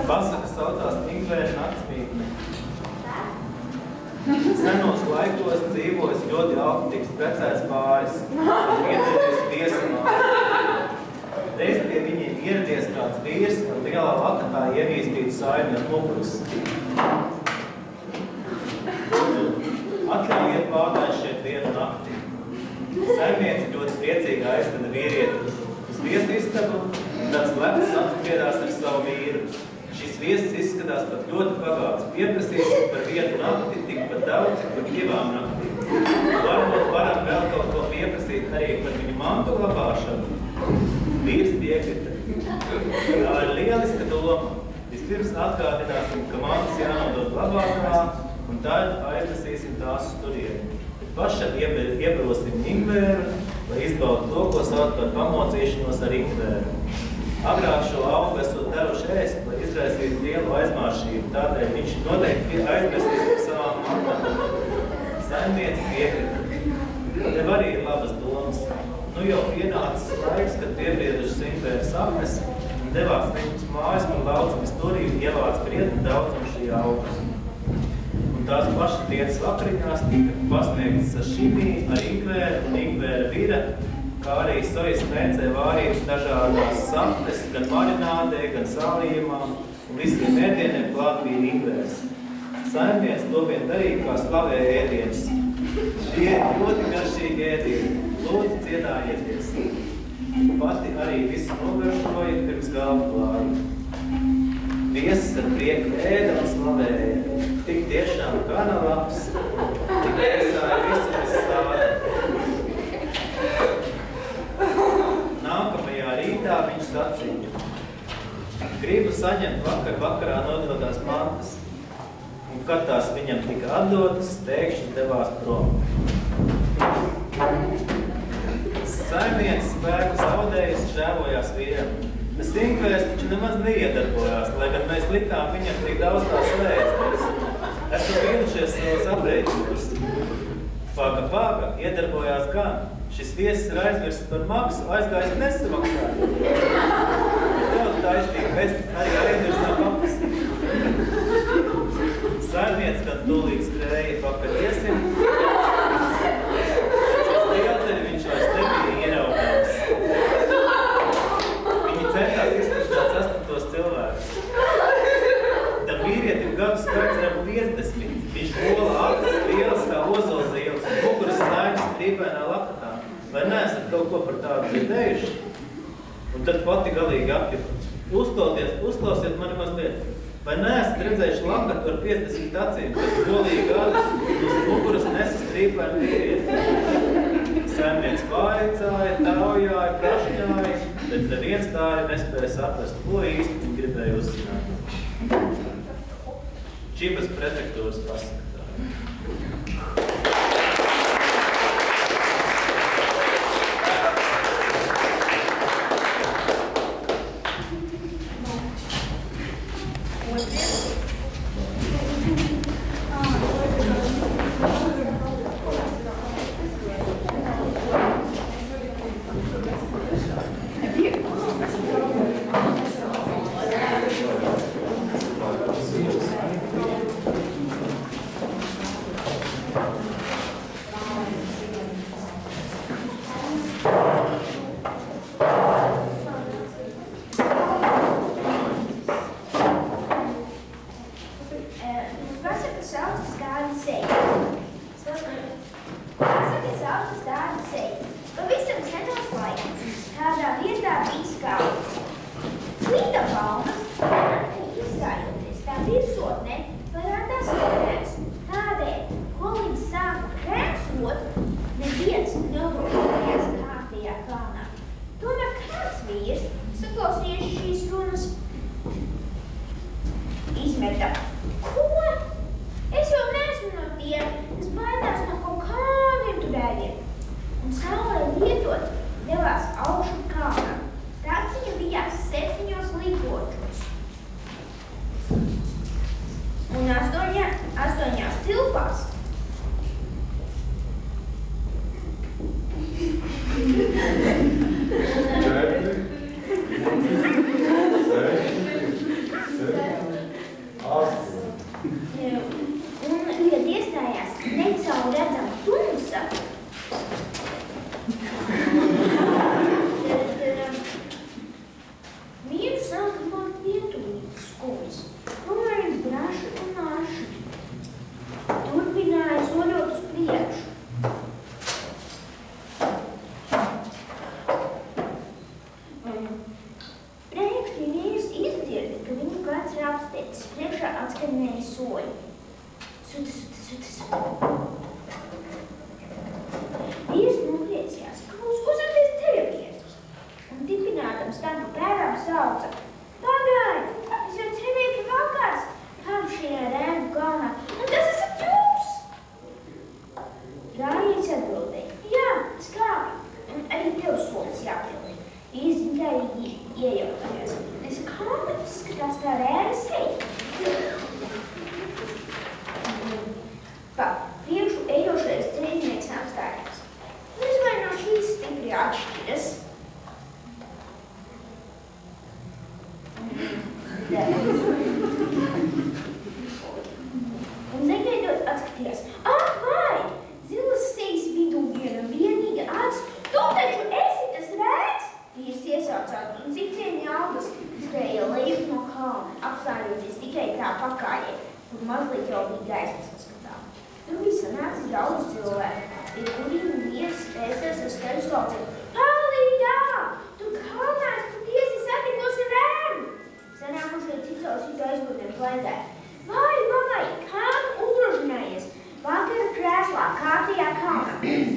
Pasaka saucās Ingvēra naktsmītne. Senos laikos dzīvojas ļoti augtīgs precēts pāris, un iedoties viesamā. Reiz pie viņiem ieradies kāds vīrs, un lielā lakatā ievīstītu saimi ar mugurus. Atļaujiet pārdāt šeit vienu nakti. Saimniece ļoti priecīgi aizveda vīrieti uz viesistabu, un tāds lepns apspriedās ar savu vīru. Šis viesis izskatās pat ļoti bagāts. Pieprasīsim par vienu nakti tikpat daudz, cik par 2 naktīm. Varbūt varam vēl kaut ko pieprasīt arī par viņu mantu glabāšanu. Vīrs piekrita. Tā ir lieliska doma. Vispirms atgādināsim, ka mantas jānodod glabātā, un tad aiznesīsim tās uz turieni. Pašam iebarosim Ingvēru, lai izbaudu to, ko sauc par pamocīšanos ar Ingvēru. Agrāk šo augu esot devuši ēst, lai izraisītu lielu aizmāršību, tādēļ viņš noteikti aiznesīs par savām mantām. Saimniece piekrita. Tev arī ir labas domas. Nu jau pienācis laiks, kad piebriedušas Ingvēra sapnes un devās viņus mājas par lauciņas durīm ievāc krietni daudzumu šī augas. Un tās pašas dienas vakariņās tika pasniegtas sašimī ar Ingvēru un Ingvēra vīra, kā arī sojas mēcē vārītas dažādās sapnes, gan marinādē, gan sālījumā, un visiem ēdieniem klāt bija Ingvērs. Saimniece to vien darīja, kā slavēja ēdienas. Šie ir ļoti garšīgi ēdieni. Lūdzu, cienājieties. Pati arī visu nogaršoja pirms galvu klāja. Viesis ar prieku ēda un slavēja. Tik tiešām gana labs, tik ēsāja visu bez stāda. Nākamajā rītā viņš sacīja. Gribu saņemt vakarā nodotās mantas. Un kad tās viņam tika atdotas, pēkšņi devās prom. Saimniece spēku zaudējas žēvojās vīram. Bet Ingvērs taču nemaz neiedarbojās, lai gan mēs likām viņam tik daudz tās vēsties. Esam vienušies savos aprēķinos. Paga, iedarbojās gan. Šis viesis ir aizmirsts par maksu, aizgājis nesamaksāt. Ļoti taisnīgi, mēs arī aizmirstam paprasīt. Saimniece, kad tūlīt skrēja pakariesim, viņš vairs nebija ieraudāms. Viņi centās izskatināt sastātos cilvēkus. Tam vīrietim gadu skaits ir 50. Viņš bola acis lielas kā ozolzīles un muguras saiņas strīpainā lakatā. Vai neesat kaut ko par tādu dzirdējuši? Un tad pati galīgi apjuka. Uzklausiet mani mazliet. Vai neesat redzējuši lakatu ar 50 acīm, kas bolīgi gadus uz muguras nesa strīpaini vīrieti? Saimniece vaicāja, taujāja, prašņāja, bet neviens tā arī nespēja saprast, ko īsti viņi gribēja uzzināt. Čibas prefektūras pasakatā.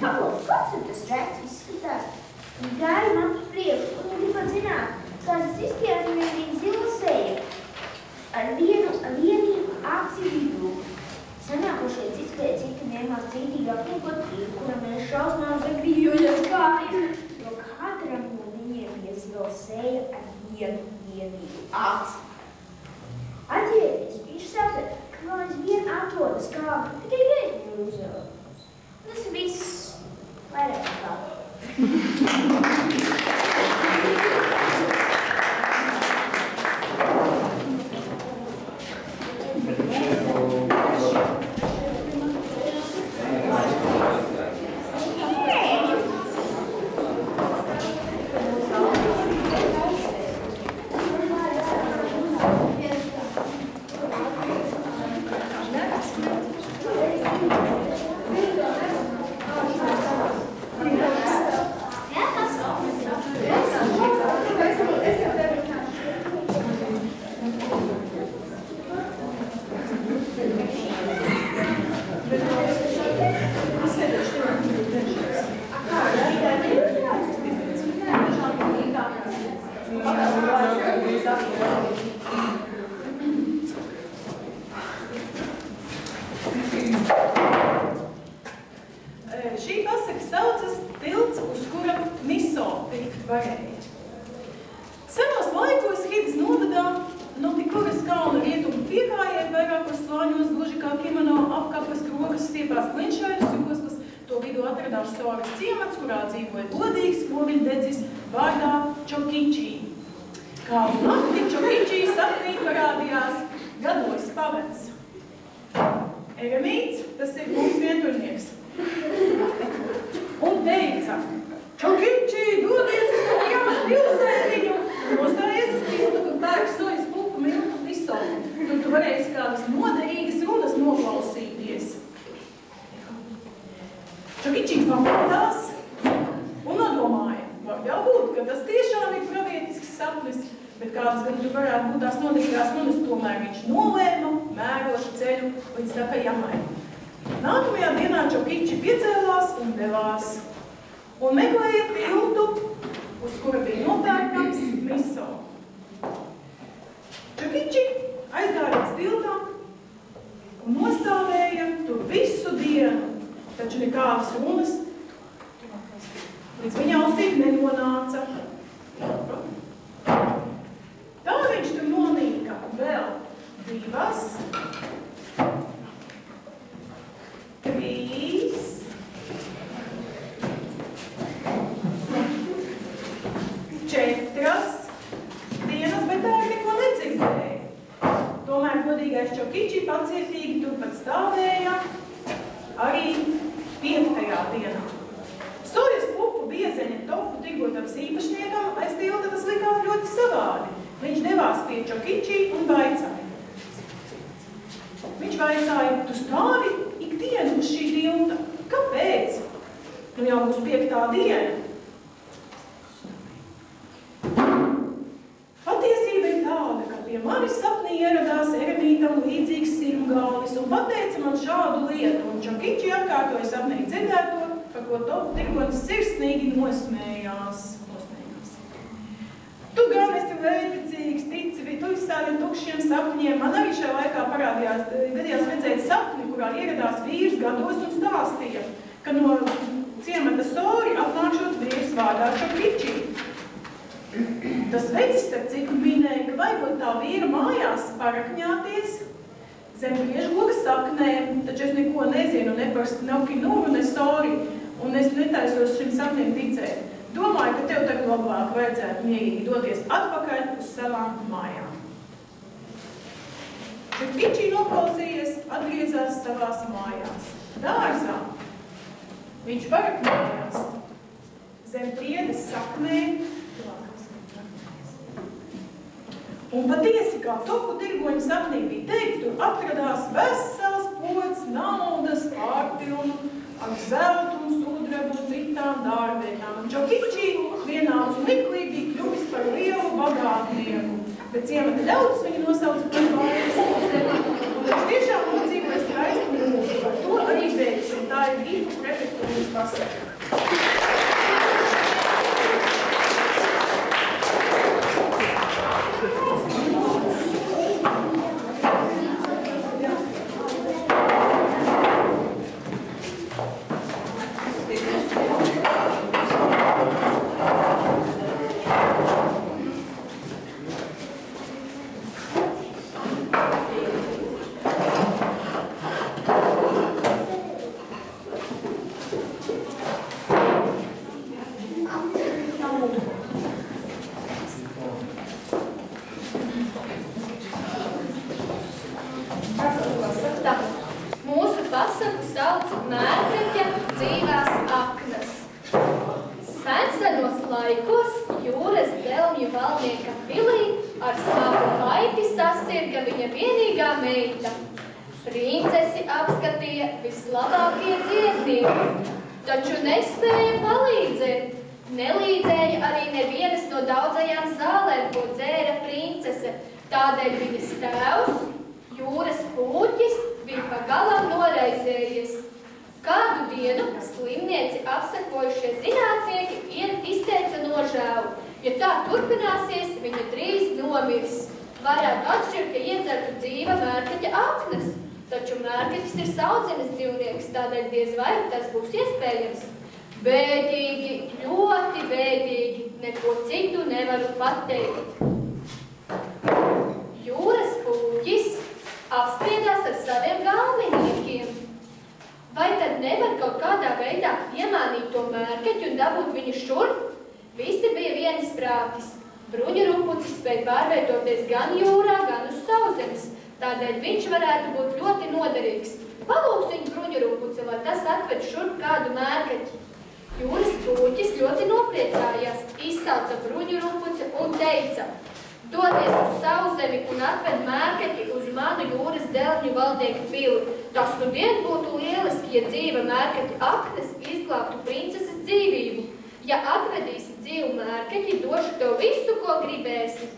Paklaus, kāds tas rēts izskatās? Viņš gāja man pa priekšu, un viņi gribot zināt, kā tas izskatās, un viņa zila seja ar vienīgu aci vidū. Sanākošie cits pēc cita ņēmās cītīgāk nekot tīru, kuram mēs šausmām zagrījoties kāries, jo katram no viņiem bija zila seja ar vienīgu aci. Atieties, viņš saprata, ka vēl aizvien atrodas kā tikai viens viņu uzvēlētājs. Tas viss vairāk kā. Šī pasaka saucas tilts, uz kura miso tikt varēja. Senos laikos Hidas novadā no Tikuras kalna rietumu piekājēja vairākos slāņos, gluži kā kimono apkapas, krogas, stiepās klinšainas joslas. To vidū atradās Soras ciemats, kurā dzīvoja godīgs moviļdedzis vārdā Čokičī. Kādu nakti Čokičī sapnī parādījās gados pavecs. Eremīts, tas ir mums vientuļnieks. Un teica, Čokičī, dodies uz Jaunas pilsētiņu, nostājies uz tiltu, kur pērk sojas pupu, miltu, miso. Tur tu varēsi kādas noderīgas runas noklausīties. Čokičī pamatās un nodomāja, var jau būt, ka tas tiešām ir pravietisks sapnis, bet kādas gan tur varētu būt tās noderīgās runas, tomēr viņš nolēma mērošu ceļu līdz takajamai. Nākamajā dienā Čokiči piecēlās un devās un meklēja tiltu, uz kura bija nopērkams miso. Čokiči aizgāja līdz tiltam un nostāvēja tur visu dienu, taču nekādas runas līdz viņa ausīm nenonāca. Tā viņš tur nonīka vēl 2, 3, 4 dienas, bet tā neko nedzirdēja. Tomēr godīgais Čokiči pacietīgi turpat stāvēja arī 5. dienā. Sojas pupu biezeņa tofu tirgotavas īpašniekam aiz tilta tas likās ļoti savādi. Viņš devās pie Čokiči un vaicāja. Viņš vaicāja, tu stāvi ikdienu uz šī tilta. Kāpēc? Nu jau būs 5. diena. Patiesība ir tāda, ka pie manis sapnī ieradās eremītam līdzīgs sirmgalvis un pateica man šādu lietu, un Čokiči atkārtoja sapnī dzirdēto, par ko tofu tirgonis sirsnīgi nosmējās. Tu gan esi vērticīgs, tici, tu visādiem tukšiem sapņiem. Man arī šajā laikā gadījās redzēt sapni, kurā ieradās vīrs gados un stāstīja, ka no ciemata Sori atnākšot vīrs vārdā Čokiči. Tas vecis, starp citu, minēja, ka vajag tā vīra mājās parakņāties zem priežloga saknēm, taču es neko nezinu, ne par Kinuru, ne Sori, un es netaisos šim sapnim ticēt. Domāju, ka tev tagad labāk vajadzētu mierīgi doties atpakaļ uz savām mājām. Čokiči noklausījies, atgriezās savās mājās. Dārzā viņš parakņājās zem priedes saknēm, un patiesi, kā tofu tirgoņa sapnī bija teikt, tur atradās vesels pods, naudas, pārpilnu, ar zeltu un sudrabu un citām dārvietām. Un Čokiči vienāds un liklīgi kļuvis par lielu bagātnieku, bet ciemata ļaudis viņu nosauca par vairs. Un viņš tiešām nodzīvoja skaistu mūžu, par to arī neizbeigsim. Tā ir gribu prefektūras pasaka. Taču nespēja palīdzēt. Nelīdzēja arī nevienas no daudzajām zālēm, ko dzēra princese. Tādēļ viņas tēvs, jūras pūķis, bija pagalam noraizējies. Kādu dienu slimnieci apsekojušie zinātnieki izteica nožēlu. Ja tā turpināsies, viņa drīz nomirs. Varētu atšķirt, ka iedzertu dzīva mērkaķa aknas. Taču mērkaķis ir sauszemes dzīvnieks, tādēļ diez vai tas būs iespējams. Bēdīgi, ļoti bēdīgi, neko citu nevaru pateikt. Jūras pūķis apspriedās ar saviem galveniekiem. Vai tad nevar kaut kādā veidā iemānīt to mērkaķi un dabūt viņu šurp? Visi bija vienisprātis. Bruņurupucis spēja pārvietoties gan jūrā, gan uz sauszemes. Tādēļ viņš varētu būt ļoti noderīgs. Palūks viņu bruņurupuci, lai tas atved šurp kādu mērkaķi. Jūras pūķis ļoti nopriecājās, izsauca bruņurupuci un teica: dodies uz sauszemi un atved mērkaķi uz manu jūras dzelžņu valdnieku pili. Tas nu dien būtu lieliski, ja dzīva mērkaķa aknas izglābtu princeses dzīvību. Ja atvedīsi dzīvu mērkaķi, došu tev visu, ko gribēsi.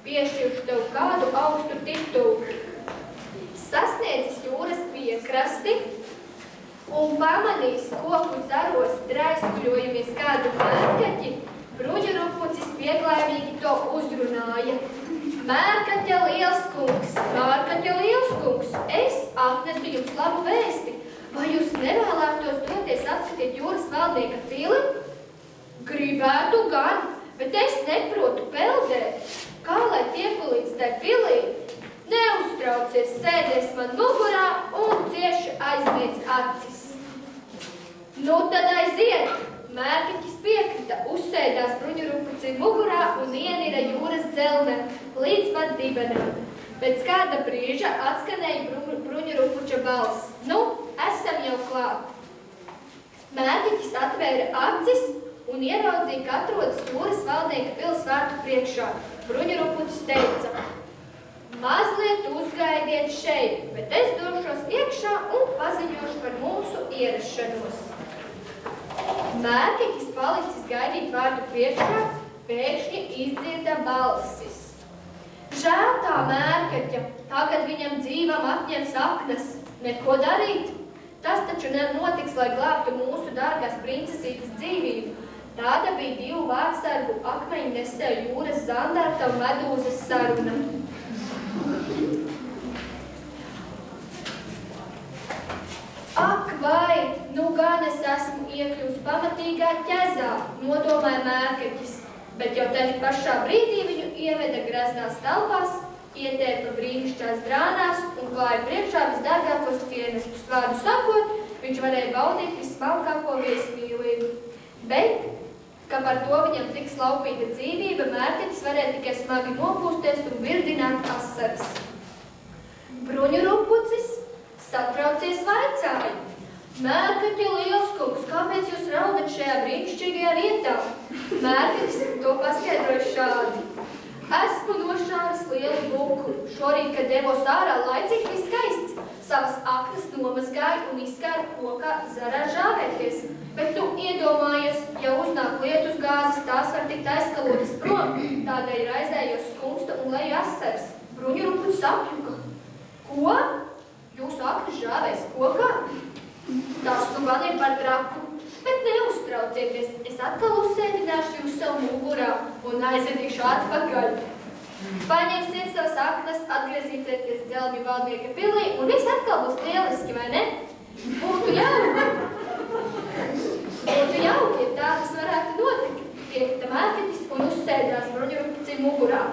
Piešķiršu tev kādu augstu titulu. Sasniedzis jūras piekrasti un pamanījis koku zaros draiskuļojamies kādu mērkaķi, bruņurupucis pieglājīgi to uzrunāja. Mērkaķa liels kungs, es atnesu jums labu vēsti. Vai jūs nevēlētos doties apskatīt jūras valdnieka pili? Gribētu gan, bet es neprotu peldēt. Kā lai tieku līdz tai pilī? Neuztraucies, sēdies man mugurā un cieši aizmiedz acis. Nu tad aiziet! Mērkaķis piekrita, uzsēdās bruņurupuci mugurā un ienira jūras dzelne līdz pat dibenam. Pēc kāda brīža atskanēja bruņurupuča balss. Nu, esam jau klāt. Mērkaķis atvēra acis un ieraudzīja, ka atrodas jūras valdnieka pilsvārtu priekšā. Bruņurupucis teica: mazliet uzgaidiet šeit, bet es došos iekšā un paziņošu par mūsu ierašanos. Mērkaķis palicis gaidīt vārdu priekšā, pēkšņi izdzirda balsis. Žēl tā mērkaķa, tagad viņam dzīvam atņems aknas. Neko darīt? Tas taču notiks, lai glābtu mūsu dārgās princesītes dzīvību. Tāda bija divu vārdsargu akmeņu nesēju jūras zandarta un medūzas saruna. Ak vai, nu gan es esmu iekļūst pamatīgā ķezā, nodomāja mērkaķis, bet jau taču pašā brīdī viņu ieveda greznās telpās, ietērpa brīnišķās drānās un klāja priekšā visdārgākos cienestus. Vārdu sakot, viņš varēja baudīt vismalkāko viesmīlību. Bet, ka par to viņam tik slaupīta dzīvība, mērkaķis varēja tikai smagi nopūsties un virdināt asaras. Bruņurupucis satraucies vaicāja: Mērkaķa liels kungs, kāpēc jūs raudat šajā brīnišķīgajā vietā? Mērkaķis to paskaidroja šādi: esmu nošāvis lielu buku. Šorīt, kad devos ārā, laicīgi bija skaists. Savas aknas nomazgāju un izskāru kokā zarā žāvēties. Bet tu iedomājies, ja uznāk lietus gāzes, tās var tikt aizskalotas prom. Tādēļ raizējos skumsta un leju asaras. Bruņurupucis apjuka: ko? Jūsu aknas žāvēs kokā? Tas nu gan ir par traku, bet neuztraucieties, es atkal uzsēdināšu jūs savu mugurā un aizvedīšu atpakaļ. Paņemsiet savas aknas, atgriezīsieties Dzelmju valdnieka pilī un viss atkal būs lieliski, vai ne? Būtu jauki, ja tā tas varētu notikt. Piekta Mērketis un uzsēdās Bruņurupucim mugurā.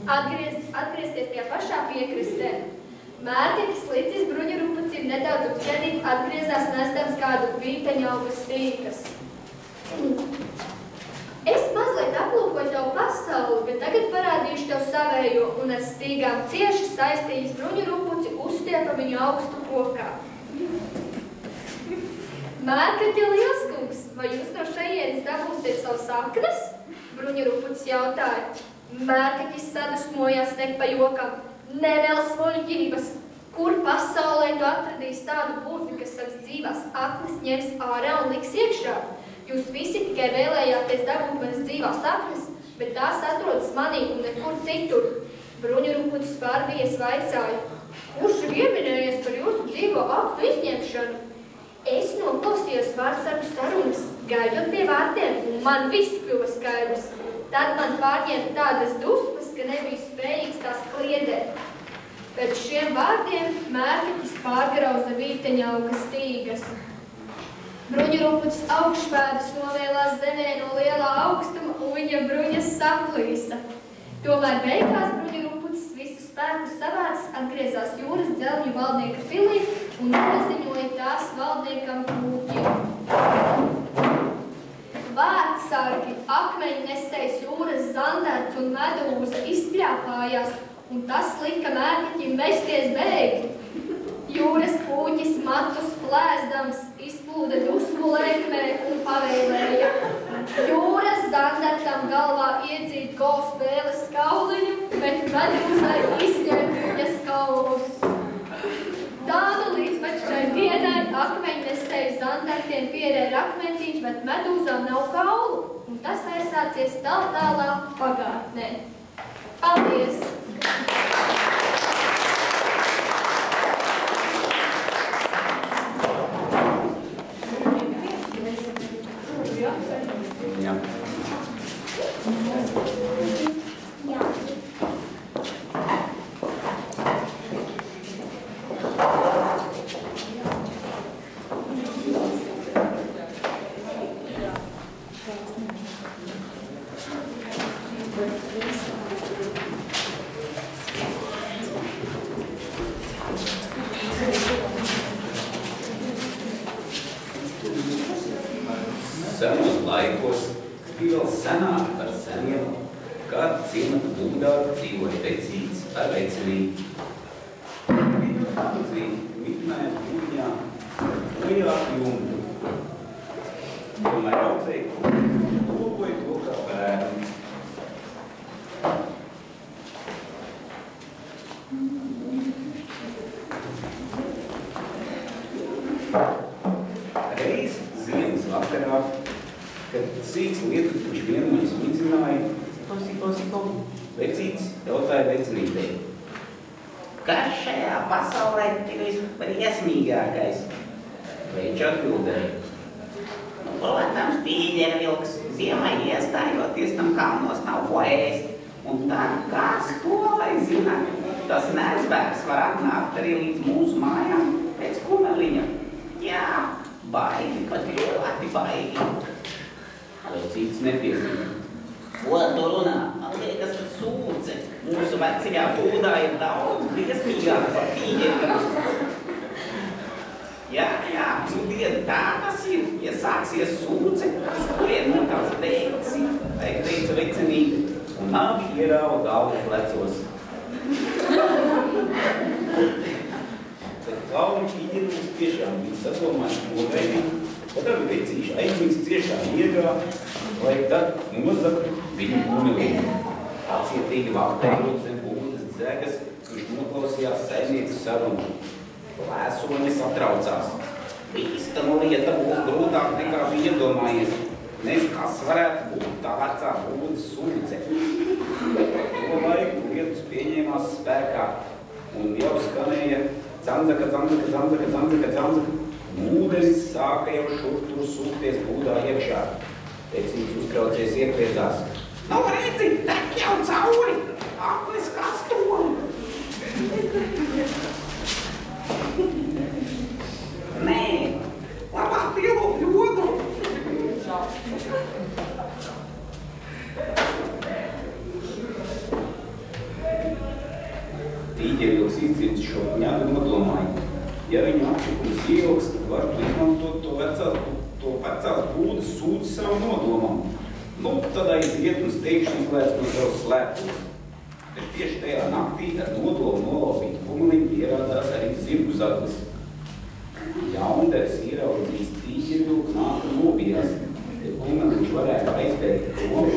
Atgriezties tajā pašā piekrastē. Mērketis līdzis Bruņurupucim nedaudz uzsēdīt, atgriezās nestams kādu vīteņauga stīkas. Es mazliet aplūkoju tavu pasauli, bet tagad parādīšu tev savējo un ar stīgām cieši saistījis Bruņurupuci uzstiepa viņu augstu kokā. Mērkeķa lielskungs, vai jūs no šejienes dabūsiet savas saknes? Bruņurupucis jautāja. Mērkeķis sadusmojās nepajokam. Nevēl smuļķības. Kur pasaulē tu atradīs tādu burti, kas savas dzīvās aknes ņems ārā un liks iekšā? Jūs visi tikai vēlējāties dabūt manas dzīvās aknes, bet tās atrodas manī un nekur citur. Bruņurupucis pārbijies vaicāja. Kurš ir ieminējies par jūsu dzīvo aknu izņemšanu? Es noklausījos vārdsargu sarunas, gaidot pie vārtiem, un man viss kļuva skaidrs. Tad man pārņēma tādas dusmas, ka nebija spējīgs tās kliedēt. Pēc šiem vārdiem Mērkeķis pārgrauza vīteņauga stīgas. Bruņurupucis augšpēdas novēlās zemē no lielā augstuma, un viņa bruņas saplīsa. Tomēr beigās Bruņurupucis visu spēku savācis, atgriezās jūras Dzelmju valdnieka pilī un noziņoja tās valdniekam Kūķim. Vārdsargi, akmeņnesējs, jūras zandarts un medūza izpļāpājās, un tas lika Mērkeķim mesties bēgt. Jūras kūķis macus plēsdams izplūda dusmu lēkmē un pavēlēja. Jūras zandartam galvā iedzīt golfspēles kauliņu, bet medūzai izņemt viņas kaulus. Tā nu līdz pat šai dienai akmeņnesēju zandartiem pierēja akmentīši, bet medūzām nav kaulu, un tas aizsācies tālā pagātnē. Paldies! Jā. Senos laikos, kas bija vēl senāk par seniem, kāda ciemata būdā dzīvoja vecīts ar vecinību. Viņa daudzīja mitmēr kuņā, lejā jumtu. Tomēr audzēja kuņu, logoja to kā bērnu. Reiz ziemas vakarā, kad sīks lietupuši vienmaņas midzināja, vecīts jautāja vecinītei. Kas šajā pasaulē ir visbriesmīgākais? Veič atbildēja. Protams, tīģervilks, ziemai iestājoties tam kalnos nav ko ēst. Un tad kāds to lai zina, tas nezbērs var atnākt arī līdz mūsu mājām pēc kumeliņa. Jā, baigi, pat ļoti baigi. Vecīts nepiekrita. Ko tu runā? Man liekas, ka sūdze mūsu vecajā būdā ir daudz briesmīgāk par tīģervilku. Jā, nu dien, tā tas ir. Ja sāksies sūdze, uz kurien no tās beigsi, teica vecinība, un nāvi ierāva galvu plecos. Bet galvu tīģervilks tiešām bija sadomājis nogaidīt, tad abi vecīši aizmīgs ciešā miegā, lai tad nozaktu viņu kumilību. Pacietīgi vaktējot zem būdas dzegas, viņš noklausījās saimnieces sarunu. Lēsonis atraucās. Bīstama lieta būs grūtāk nekā bija iedomājies. Nes kas varētu būt tā vecā būdas sūdze. To laiku lietus pieņēmās spēkā un jau skanēja dzandzaka, dzandzaka, dzandzaka, dzandzaka, dzandzaka. Ūdenis sāka jau šur tur sūkties būdā iekšā. Tecīts uztraucies iekviedzās. Nu, redzi, tek jau cauri! Aklis kā stoli! Nē, labāk pielūk ļodu! Tīģeļos izdzird šo ņadu nodomāju. Ja viņu apšikums ieilgs, tad var izmantot to vecās būdas sūdzi savu nodomam. Nu, tad aiziet un steigšņi izlēst no savas slēptuves. Bet tieši tajā naktī ar nodomu nolaupīt kumeliņu ierādās arī zirgu zaglis. Jaunders ieraudzījis tīģeļu nāk un nobijās, ja kumeliņš varētu aizbēgt prom.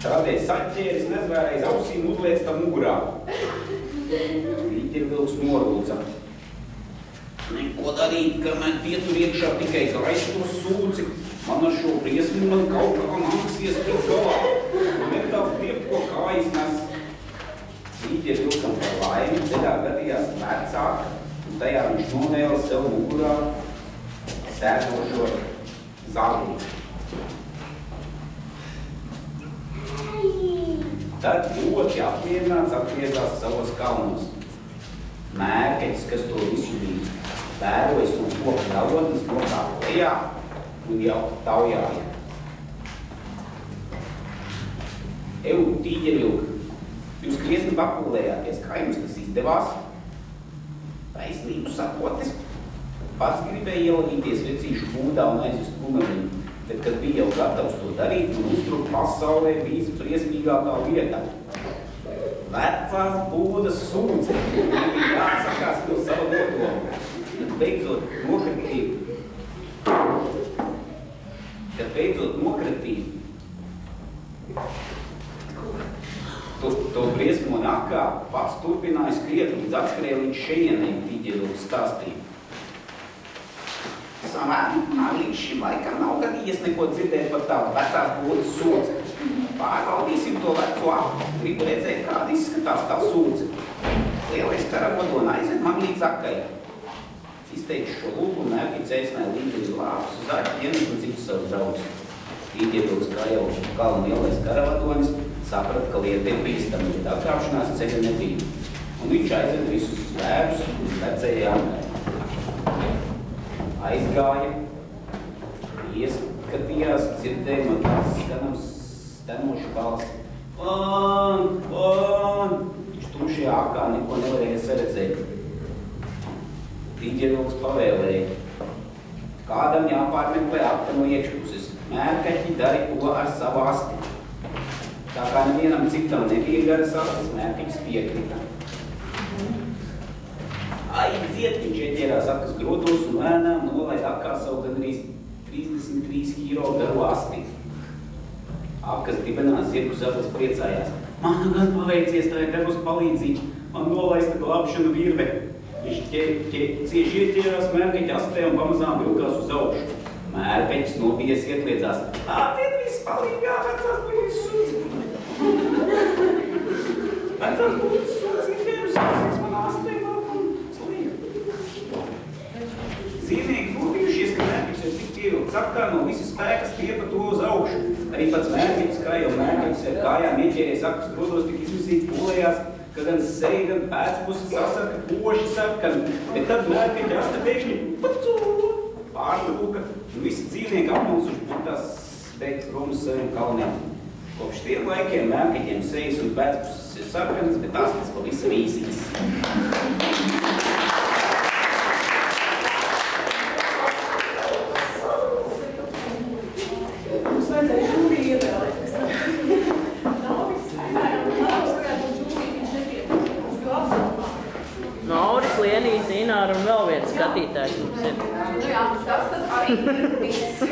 Tādēļ saķēris nezvērēs ausīm uzliec tam mugurā. Tīģeļvilks norūca. Neko darīt, kamēr pietur iekšā tikai gaisto sūci. Man ar šo briesmu man kaut kā nāksies tikt galā. Un netāv tiep, ko kājas nes. Tīģeļvilkam par laimi ceļā gadījās vecāk, un tajā viņš novēla sev mugurā sēdošo zagli. Tad ļoti apmierināts atgriezās savos kalnos. Mērkeķis, kas to visu bija vērojis no koka galotnes, nokāpa lejā un jau taujāja. Eju, tīģeļvilk, jūs kriesni papulējāties, kā jums tas izdevās? Taisnību sakot, es pats gribēju ielavīties vecīšu būdā un aizvest kumeliņu. Bet, kad bija jau gatavs to darīt, un uztrup pasaulē bija briesmīgākā vieta. Vecās būdas sūdze, viņam bija jāatsakās no sava nodomu. Kad beidzot nokritīja, to briesmo nakā pats turpināja skriet, līdz atskrēja līdz šejienei, tīģeļvilks stāstīja. Man līdz šim laikam nav gadījies neko dzirdēt par tādu vecās būdas sūdzi. Pārbaudīsim to veco apli. Gribu redzēt, kāda izskatās tā sūdzi. Lielais karavodona aizved man līdz akai. Izteicu šo lūgu un mērķi aicināja līdzi lāpus uz āķienes un citus savus draugus. Tīģeļvilks, kā jau kalnu lielais karavadonis, saprata, ka lieta ir bīstama, bet atkāpšanās ceļa nebija. Un viņš aizved visus zvērus un vecējai akai. Aizgāja, ieskatījās, dzirdēja no tās skanams stenošu balsi. Van! Viņš tumšajā akā neko nevarēja saredzēt. Tīģeļvilks pavēlēja. Kādam jāpārmeklē apta no iekšpuses. Mērkeķi dari to ar savu asti. Tā kā nevienam citam nebija garas astis, mērkeķis piekrita. Aiziet, viņš ieķērās akas grodos un lēnām nolaid akā savu gandrīz 33 kilo garu asti. Akas dibenā zirgu zaglis priecājās. Man gan paveicies, tā ir devus palīdzību. Man nolaista glābšana virve. Viņš cieši ieķērās mērkeķa astē un pamazām vilkās uz augšu. Mērkeķis nobijies iekliedzās. Āciet viss palīgā, vecās būdas sūdzi. Vecās būdas sūdzi ir vērus, man astē un slīga. Zīmīgi būtījušies, ka mērkeķis ir tik pievilkts apkār no visas spēkas stiepa to uz augšu. Arī pats mērkeķis, kā jau mērkeķis ar kājām ieķēries akas grodos, tik izmisīgi pūlējās, ka gan seja, gan pēcpusi sasarka poši sarkan, bet tad mērkeķa asta pēkšņi pārlūka un visi dzīvnieki apmulsuši būtās beigt prom uz saviem kalniem. Kopš tiem laikiem mērkeķiem sejas un pēcpuses ir sarkanas, bet astes pavisam īsīs. Nauris, Lienīs, Ināra un vēl viens skatītājs mums ir. Nu jā, tas tad arī ir viss.